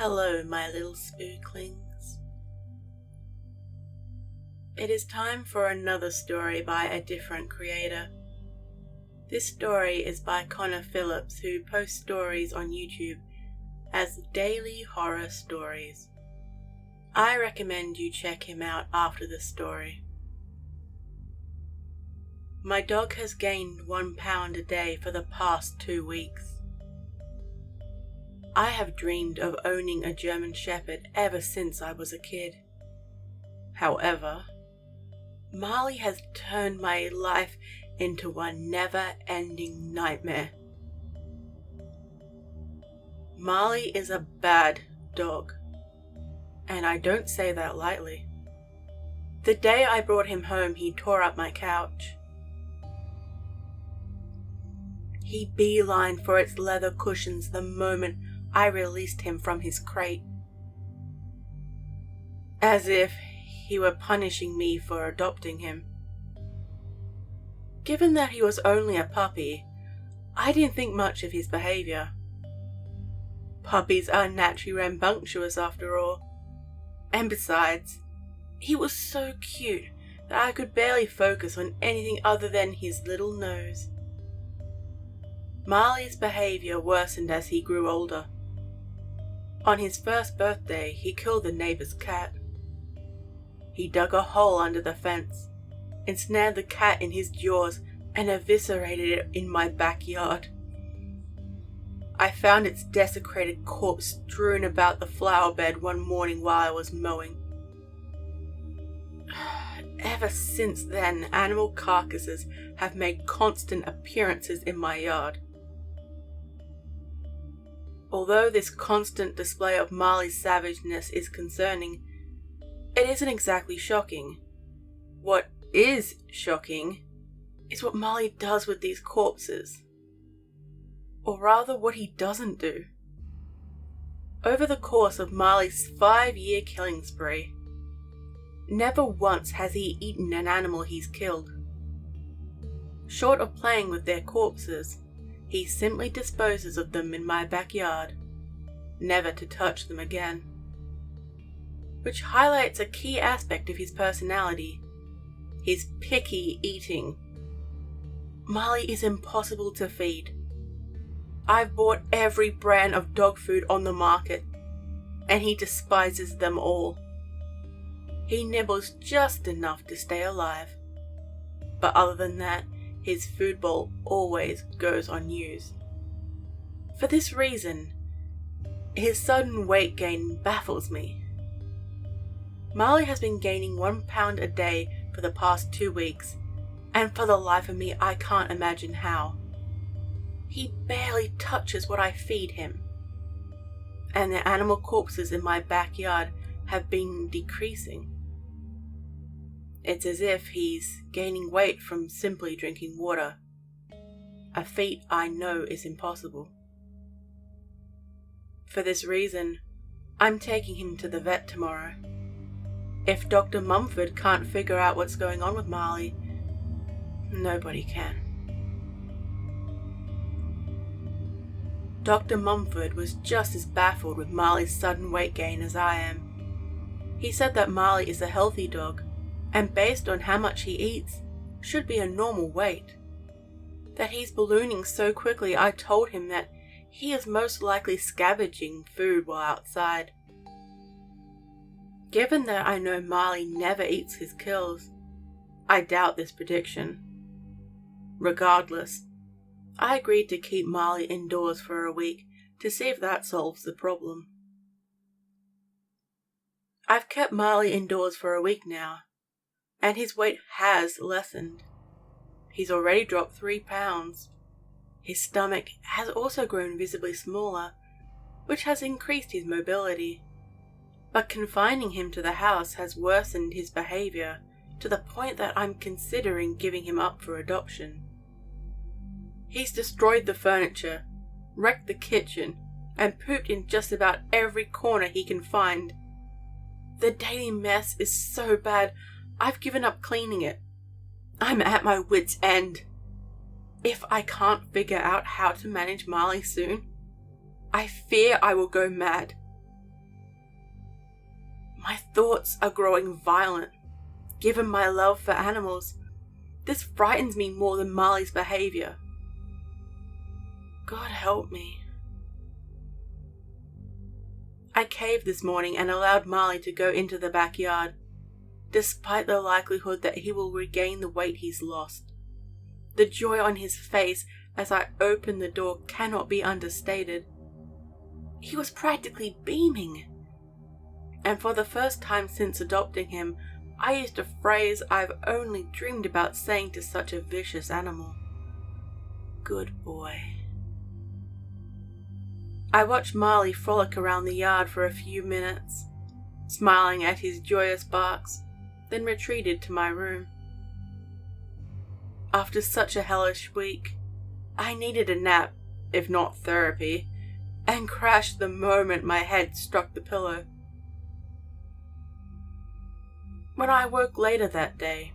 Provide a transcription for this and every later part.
Hello, my little Spooklings. It is time for another story by a different creator. This story is by Connor Phillips, who posts stories on YouTube as Daily Horror Stories. I recommend you check him out after this story. My dog has gained 1 pound a day for the past 2 weeks. I have dreamed of owning a German Shepherd ever since I was a kid. However, Marley has turned my life into one never-ending nightmare. Marley is a bad dog, and I don't say that lightly. The day I brought him home, he tore up my couch. He beelined for its leather cushions the moment I released him from his crate, as if he were punishing me for adopting him. Given that he was only a puppy, I didn't think much of his behavior. Puppies are naturally rambunctious after all, and besides, he was so cute that I could barely focus on anything other than his little nose. Marley's behavior worsened as he grew older. On his first birthday, he killed the neighbor's cat. He dug a hole under the fence, ensnared the cat in his jaws, and eviscerated it in my backyard. I found its desecrated corpse strewn about the flower bed one morning while I was mowing. Ever since then, animal carcasses have made constant appearances in my yard. Although this constant display of Marley's savageness is concerning, it isn't exactly shocking. What is shocking is what Marley does with these corpses. Or rather, what he doesn't do. Over the course of Marley's 5-year killing spree, never once has he eaten an animal he's killed. Short of playing with their corpses, he simply disposes of them in my backyard, never to touch them again. Which highlights a key aspect of his personality, his picky eating. Marley is impossible to feed. I've bought every brand of dog food on the market, and he despises them all. He nibbles just enough to stay alive, but other than that, his food bowl always goes unused. For this reason, his sudden weight gain baffles me. Marley has been gaining 1 pound a day for the past 2 weeks, and for the life of me I can't imagine how. He barely touches what I feed him, and the animal corpses in my backyard have been decreasing. It's as if he's gaining weight from simply drinking water, a feat I know is impossible. For this reason, I'm taking him to the vet tomorrow. If Dr. Mumford can't figure out what's going on with Marley, nobody can. Dr. Mumford was just as baffled with Marley's sudden weight gain as I am. He said that Marley is a healthy dog, and based on how much he eats, should be a normal weight. That he's ballooning so quickly, I told him that he is most likely scavenging food while outside. Given that I know Marley never eats his kills, I doubt this prediction. Regardless, I agreed to keep Marley indoors for a week to see if that solves the problem. I've kept Marley indoors for a week now, and his weight has lessened. He's already dropped 3 pounds. His stomach has also grown visibly smaller, which has increased his mobility. But confining him to the house has worsened his behavior to the point that I'm considering giving him up for adoption. He's destroyed the furniture, wrecked the kitchen, and pooped in just about every corner he can find. The daily mess is so bad, I've given up cleaning it. I'm at my wit's end. If I can't figure out how to manage Marley soon, I fear I will go mad. My thoughts are growing violent. Given my love for animals, this frightens me more than Marley's behavior. God help me. I caved this morning and allowed Marley to go into the backyard, despite the likelihood that he will regain the weight he's lost. The joy on his face as I opened the door cannot be understated. He was practically beaming. And for the first time since adopting him, I used a phrase I've only dreamed about saying to such a vicious animal. Good boy. I watched Marley frolic around the yard for a few minutes, smiling at his joyous barks, then retreated to my room. After such a hellish week, I needed a nap, if not therapy, and crashed the moment my head struck the pillow. When I woke later that day,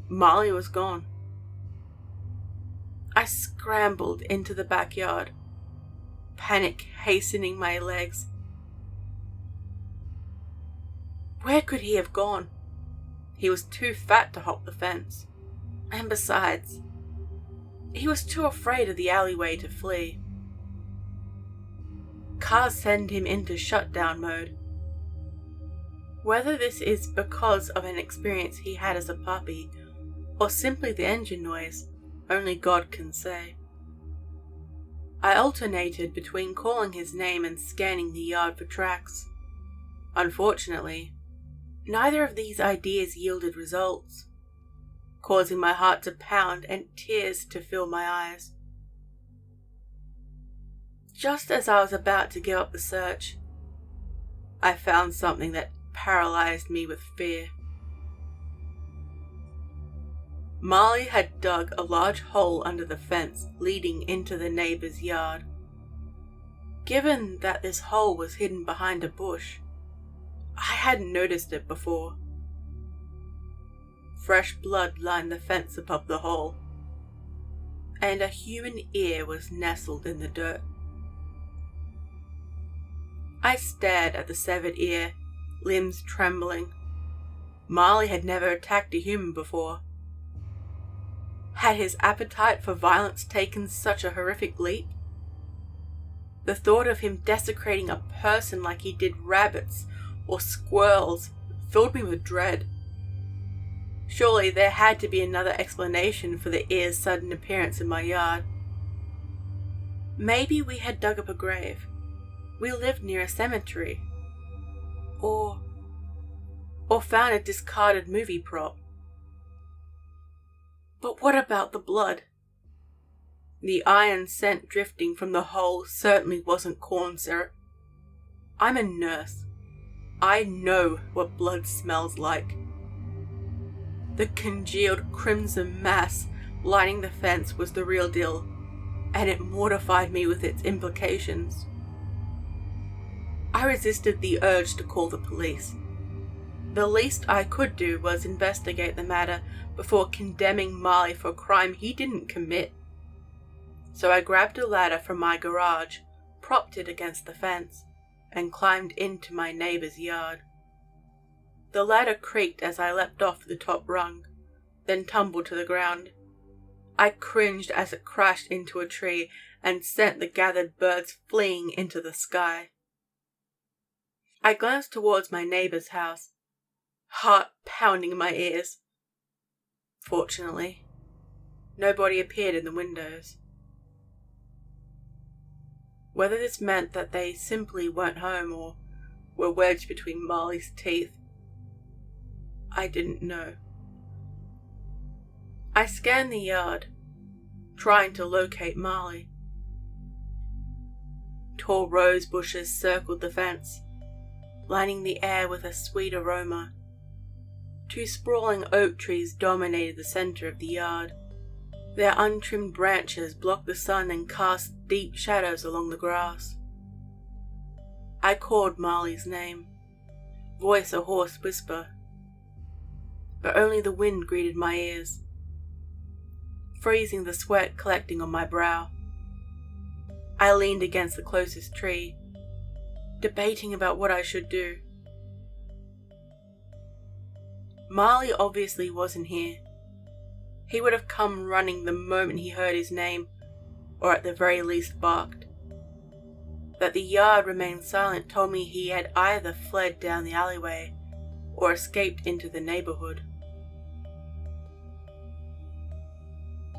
Marley was gone. I scrambled into the backyard, panic hastening my legs. Where could he have gone? He was too fat to hop the fence, and besides, he was too afraid of the alleyway to flee. Cars send him into shutdown mode. Whether this is because of an experience he had as a puppy, or simply the engine noise, only God can say. I alternated between calling his name and scanning the yard for tracks. Unfortunately, neither of these ideas yielded results, causing my heart to pound and tears to fill my eyes. Just as I was about to give up the search, I found something that paralyzed me with fear. Marley had dug a large hole under the fence leading into the neighbor's yard. Given that this hole was hidden behind a bush, I hadn't noticed it before. Fresh blood lined the fence above the hole, and a human ear was nestled in the dirt. I stared at the severed ear, limbs trembling. Marley had never attacked a human before. Had his appetite for violence taken such a horrific leap? The thought of him desecrating a person like he did rabbits or squirrels filled me with dread. Surely there had to be another explanation for the ear's sudden appearance in my yard. Maybe we had dug up a grave. We lived near a cemetery. Or found a discarded movie prop. But what about the blood? The iron scent drifting from the hole certainly wasn't corn syrup. I'm a nurse. I know what blood smells like. The congealed crimson mass lining the fence was the real deal, and it mortified me with its implications. I resisted the urge to call the police. The least I could do was investigate the matter before condemning Marley for a crime he didn't commit. So I grabbed a ladder from my garage, propped it against the fence, and climbed into my neighbor's yard. The ladder creaked as I leapt off the top rung, then tumbled to the ground. I cringed as it crashed into a tree and sent the gathered birds fleeing into the sky. I glanced towards my neighbor's house, heart pounding in my ears. Fortunately, nobody appeared in the windows. Whether this meant that they simply weren't home or were wedged between Marley's teeth, I didn't know. I scanned the yard, trying to locate Marley. Tall rose bushes circled the fence, lining the air with a sweet aroma. 2 sprawling oak trees dominated the center of the yard. Their untrimmed branches blocked the sun and cast deep shadows along the grass. I called Marley's name, voice a hoarse whisper, but only the wind greeted my ears, freezing the sweat collecting on my brow. I leaned against the closest tree, debating about what I should do. Marley obviously wasn't here. He would have come running the moment he heard his name, or at the very least barked. That the yard remained silent told me he had either fled down the alleyway or escaped into the neighborhood.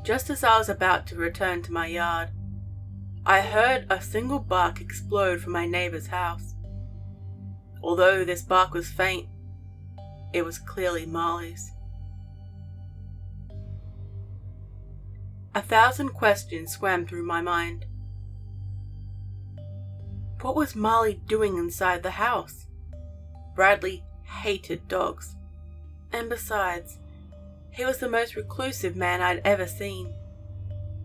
Just as I was about to return to my yard, I heard a single bark explode from my neighbor's house. Although this bark was faint, it was clearly Marley's. 1,000 questions swam through my mind. What was Marley doing inside the house? Bradley hated dogs. And besides, he was the most reclusive man I'd ever seen.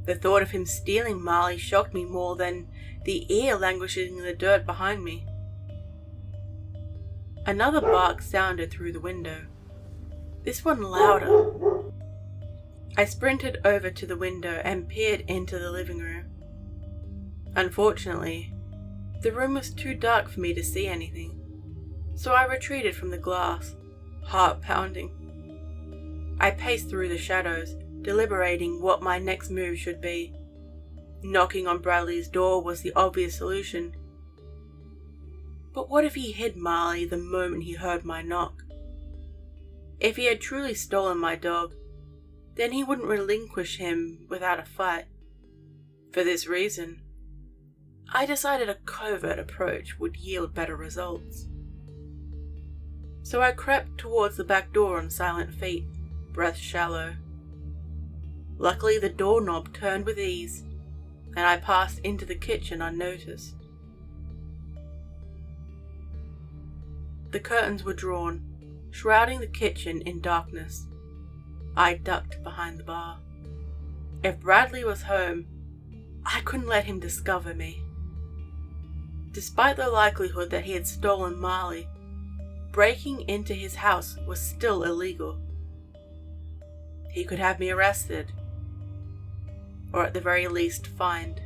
The thought of him stealing Marley shocked me more than the ear languishing in the dirt behind me. Another bark sounded through the window, this one louder. I sprinted over to the window and peered into the living room. Unfortunately, the room was too dark for me to see anything, so I retreated from the glass, heart pounding. I paced through the shadows, deliberating what my next move should be. Knocking on Bradley's door was the obvious solution. But what if he hid Marley the moment he heard my knock? If he had truly stolen my dog, then he wouldn't relinquish him without a fight. For this reason, I decided a covert approach would yield better results. So I crept towards the back door on silent feet, breath shallow. Luckily, the doorknob turned with ease, and I passed into the kitchen unnoticed. The curtains were drawn, shrouding the kitchen in darkness. I ducked behind the bar. If Bradley was home, I couldn't let him discover me. Despite the likelihood that he had stolen Marley, breaking into his house was still illegal. He could have me arrested, or at the very least fined.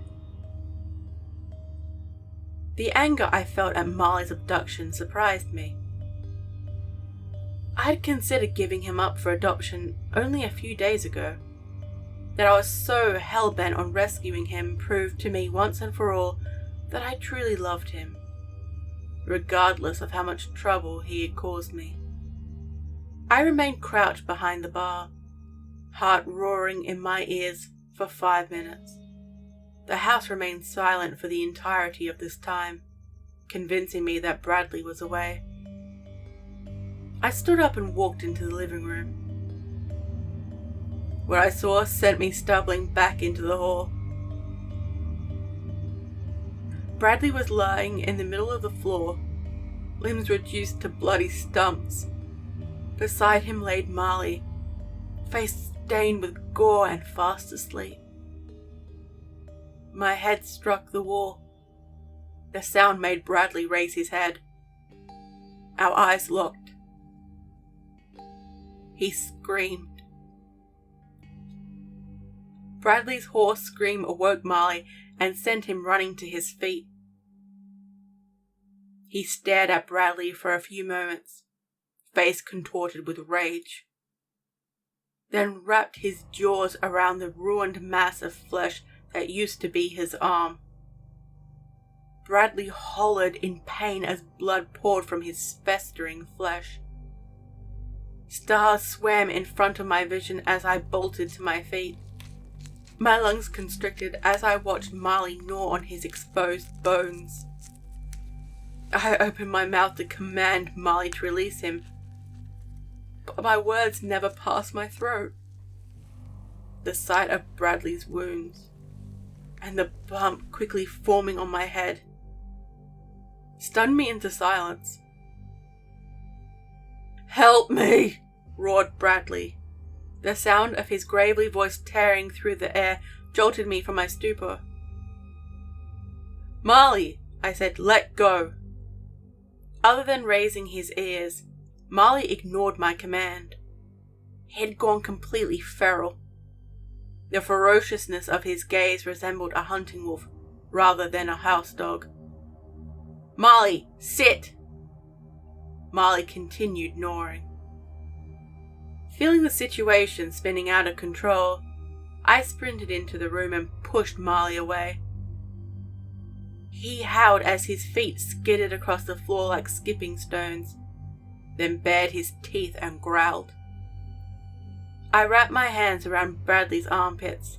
The anger I felt at Marley's abduction surprised me. I had considered giving him up for adoption only a few days ago. That I was so hell-bent on rescuing him proved to me once and for all that I truly loved him, regardless of how much trouble he had caused me. I remained crouched behind the bar, heart roaring in my ears for 5 minutes. The house remained silent for the entirety of this time, convincing me that Bradley was away. I stood up and walked into the living room. What I saw sent me stumbling back into the hall. Bradley was lying in the middle of the floor, limbs reduced to bloody stumps. Beside him laid Marley, face stained with gore and fast asleep. My head struck the wall. The sound made Bradley raise his head. Our eyes locked. He screamed. Bradley's hoarse scream awoke Marley and sent him running to his feet. He stared at Bradley for a few moments, face contorted with rage, then wrapped his jaws around the ruined mass of flesh that used to be his arm. Bradley hollered in pain as blood poured from his festering flesh. Stars swam in front of my vision as I bolted to my feet. My lungs constricted as I watched Marley gnaw on his exposed bones. I opened my mouth to command Marley to release him, but my words never passed my throat. The sight of Bradley's wounds, and the bump quickly forming on my head, stunned me into silence. "Help me!" roared Bradley. The sound of his gravely voice tearing through the air jolted me from my stupor. "Marley," I said, "let go." Other than raising his ears, Marley ignored my command. He had gone completely feral. The ferociousness of his gaze resembled a hunting wolf rather than a house dog. "Marley, sit!" Marley continued gnawing. Feeling the situation spinning out of control, I sprinted into the room and pushed Marley away. He howled as his feet skidded across the floor like skipping stones, then bared his teeth and growled. I wrapped my hands around Bradley's armpits.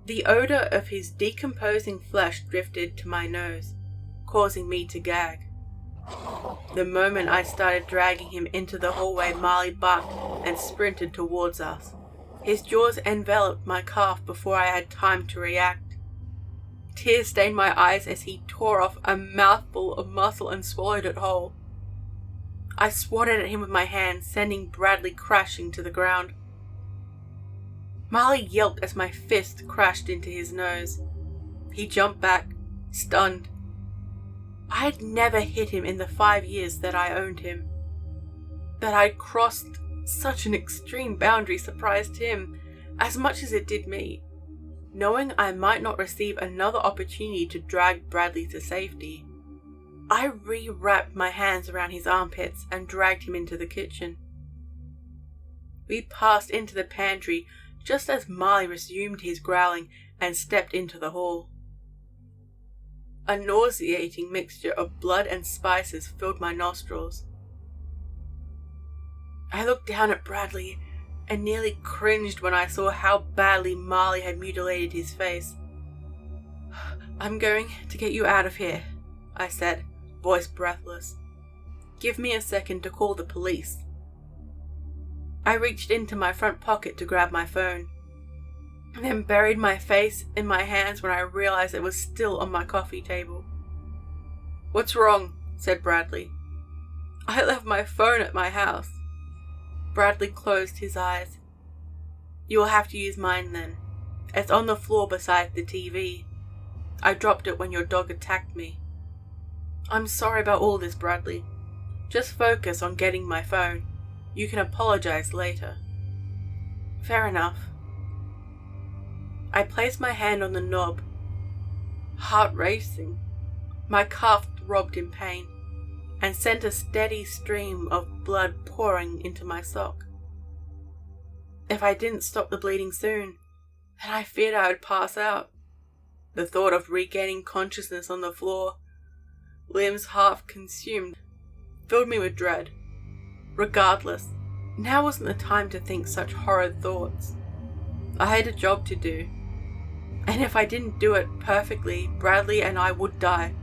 The odor of his decomposing flesh drifted to my nose, causing me to gag. The moment I started dragging him into the hallway, Marley barked and sprinted towards us. His jaws enveloped my calf before I had time to react. Tears stained my eyes as he tore off a mouthful of muscle and swallowed it whole. I swatted at him with my hands, sending Bradley crashing to the ground. Marley yelped as my fist crashed into his nose. He jumped back, stunned. I had never hit him in the 5 years that I owned him. That I'd crossed such an extreme boundary surprised him as much as it did me. Knowing I might not receive another opportunity to drag Bradley to safety, I re-wrapped my hands around his armpits and dragged him into the kitchen. We passed into the pantry just as Marley resumed his growling and stepped into the hall. A nauseating mixture of blood and spices filled my nostrils. I looked down at Bradley and nearly cringed when I saw how badly Marley had mutilated his face. "I'm going to get you out of here," I said, voice breathless. "Give me a second to call the police." I reached into my front pocket to grab my phone, and then buried my face in my hands when I realized it was still on my coffee table. "What's wrong?" said Bradley. "I left my phone at my house." Bradley closed his eyes. "You will have to use mine then. It's on the floor beside the TV. I dropped it when your dog attacked me." "I'm sorry about all this, Bradley. Just focus on getting my phone. You can apologize later." "Fair enough." I placed my hand on the knob. Heart racing. My calf throbbed in pain and sent a steady stream of blood pouring into my sock. If I didn't stop the bleeding soon, then I feared I would pass out. The thought of regaining consciousness on the floor, limbs half consumed, filled me with dread. Regardless, now wasn't the time to think such horrid thoughts. I had a job to do, and if I didn't do it perfectly, Bradley and I would die.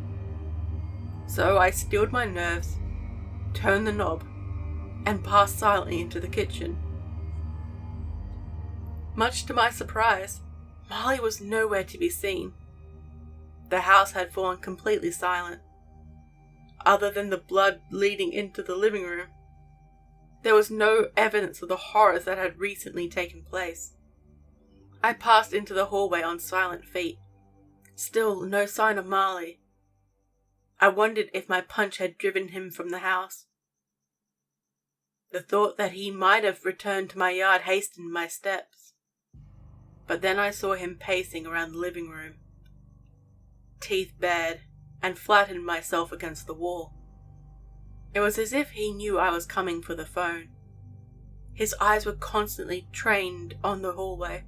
So I stilled my nerves, turned the knob, and passed silently into the kitchen. Much to my surprise, Marley was nowhere to be seen. The house had fallen completely silent. Other than the blood leading into the living room, there was no evidence of the horrors that had recently taken place. I passed into the hallway on silent feet. Still no sign of Marley. I wondered if my punch had driven him from the house. The thought that he might have returned to my yard hastened my steps. But then I saw him pacing around the living room, teeth bared, and flattened myself against the wall. It was as if he knew I was coming for the phone. His eyes were constantly trained on the hallway,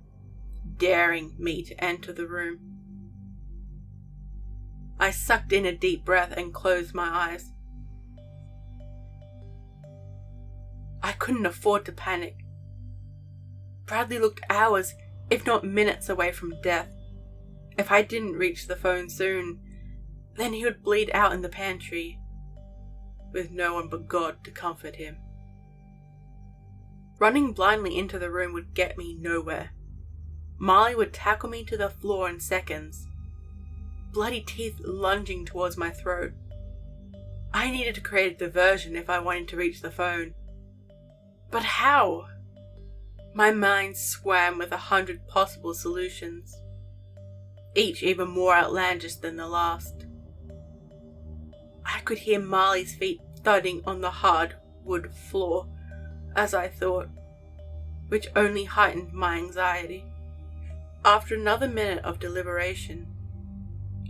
daring me to enter the room. I sucked in a deep breath and closed my eyes. I couldn't afford to panic. Bradley looked hours, if not minutes, away from death. If I didn't reach the phone soon, then he would bleed out in the pantry, with no one but God to comfort him. Running blindly into the room would get me nowhere. Marley would tackle me to the floor in seconds, bloody teeth lunging towards my throat. I needed to create a diversion if I wanted to reach the phone. But how? My mind swam with 100 possible solutions, each even more outlandish than the last. I could hear Marley's feet thudding on the hard wood floor as I thought, which only heightened my anxiety. After another minute of deliberation,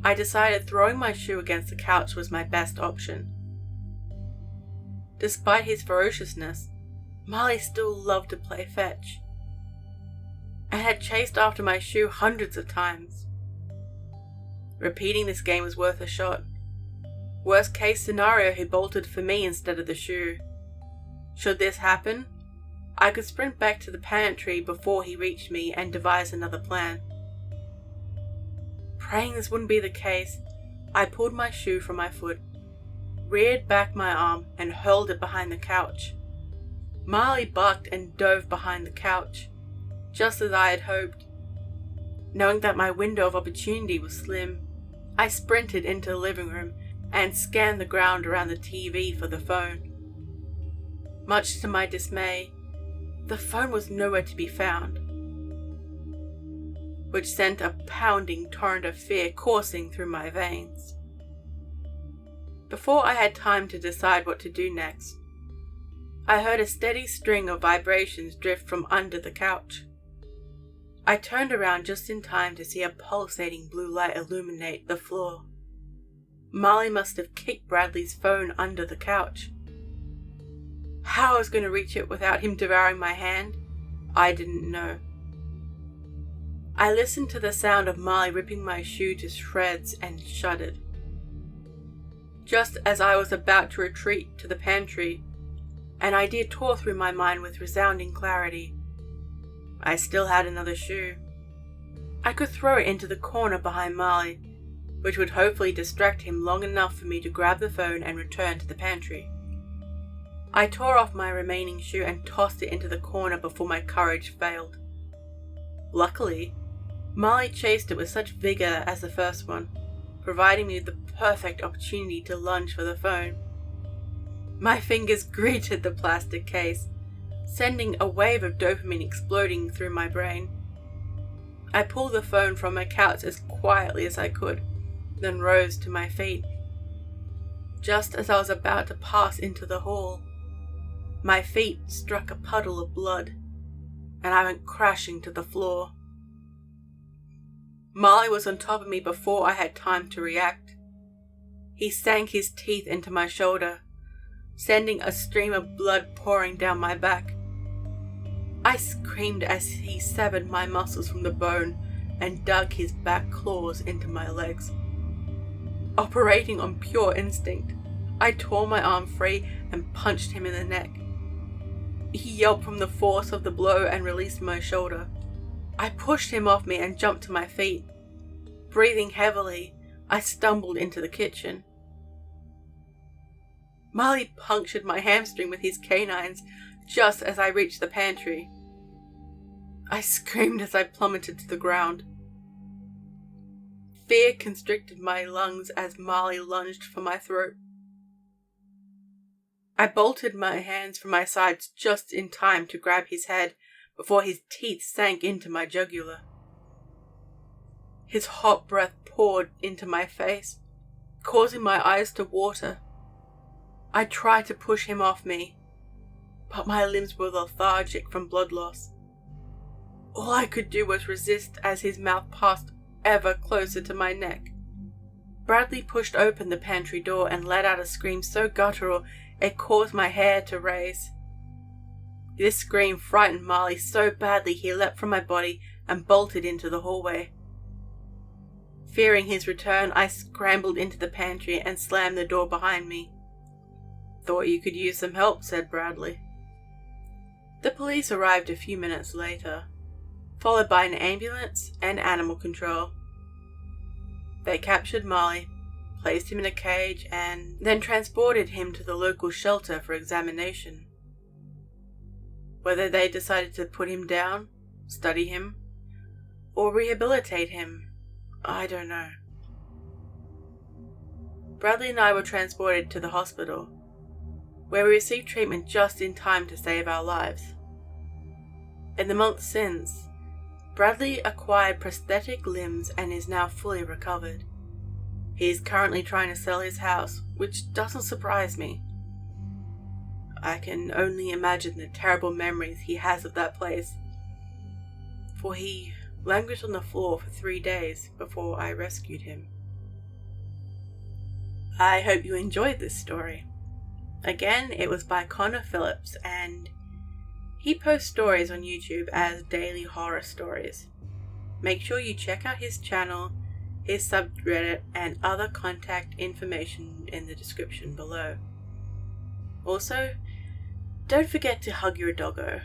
I decided throwing my shoe against the couch was my best option. Despite his ferociousness, Marley still loved to play fetch, and had chased after my shoe hundreds of times. Repeating this game was worth a shot. Worst case scenario, he bolted for me instead of the shoe. Should this happen, I could sprint back to the pantry before he reached me and devise another plan. Praying this wouldn't be the case, I pulled my shoe from my foot, reared back my arm, and hurled it behind the couch. Marley barked and dove behind the couch, just as I had hoped. Knowing that my window of opportunity was slim, I sprinted into the living room and scanned the ground around the TV for the phone. Much to my dismay, the phone was nowhere to be found, which sent a pounding torrent of fear coursing through my veins. Before I had time to decide what to do next, I heard a steady string of vibrations drift from under the couch. I turned around just in time to see a pulsating blue light illuminate the floor. Marley must have kicked Bradley's phone under the couch. How I was going to reach it without him devouring my hand, I didn't know. I listened to the sound of Marley ripping my shoe to shreds and shuddered. Just as I was about to retreat to the pantry, an idea tore through my mind with resounding clarity. I still had another shoe. I could throw it into the corner behind Marley, which would hopefully distract him long enough for me to grab the phone and return to the pantry. I tore off my remaining shoe and tossed it into the corner before my courage failed. Luckily, Marley chased it with such vigor as the first one, providing me with the perfect opportunity to lunge for the phone. My fingers greeted the plastic case, sending a wave of dopamine exploding through my brain. I pulled the phone from my couch as quietly as I could, then rose to my feet. Just as I was about to pass into the hall, my feet struck a puddle of blood, and I went crashing to the floor. Marley was on top of me before I had time to react. He sank his teeth into my shoulder, sending a stream of blood pouring down my back. I screamed as he severed my muscles from the bone and dug his back claws into my legs. Operating on pure instinct, I tore my arm free and punched him in the neck. He yelped from the force of the blow and released my shoulder. I pushed him off me and jumped to my feet. Breathing heavily, I stumbled into the kitchen. Marley punctured my hamstring with his canines just as I reached the pantry. I screamed as I plummeted to the ground. Fear constricted my lungs as Marley lunged for my throat. I bolted my hands from my sides just in time to grab his head before his teeth sank into my jugular. His hot breath poured into my face, causing my eyes to water. I tried to push him off me, but my limbs were lethargic from blood loss. All I could do was resist as his mouth passed ever closer to my neck. Bradley pushed open the pantry door and let out a scream so guttural it caused my hair to raise. This scream frightened Marley so badly he leapt from my body and bolted into the hallway. Fearing his return, I scrambled into the pantry and slammed the door behind me. "Thought you could use some help," said Bradley. The police arrived a few minutes later, followed by an ambulance and animal control. They captured Marley, placed him in a cage, and then transported him to the local shelter for examination. Whether they decided to put him down, study him, or rehabilitate him, I don't know. Bradley and I were transported to the hospital, where we received treatment just in time to save our lives. In the months since, Bradley acquired prosthetic limbs and is now fully recovered. He is currently trying to sell his house, which doesn't surprise me. I can only imagine the terrible memories he has of that place, for he languished on the floor for 3 days before I rescued him. I hope you enjoyed this story. Again, it was by Connor Phillips, and He posts stories on YouTube as Daily Horror Stories. Make sure you check out his channel, his subreddit, and other contact information in the description below. Also, don't forget to hug your doggo.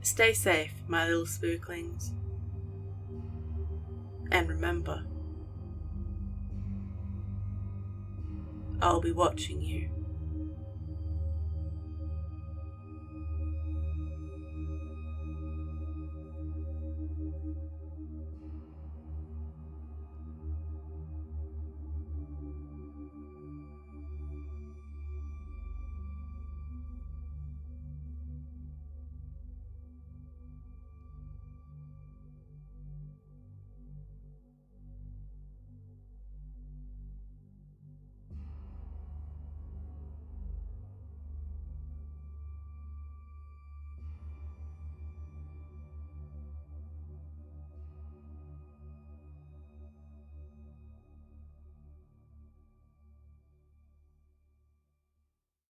Stay safe, my little spooklings. And remember, I'll be watching you.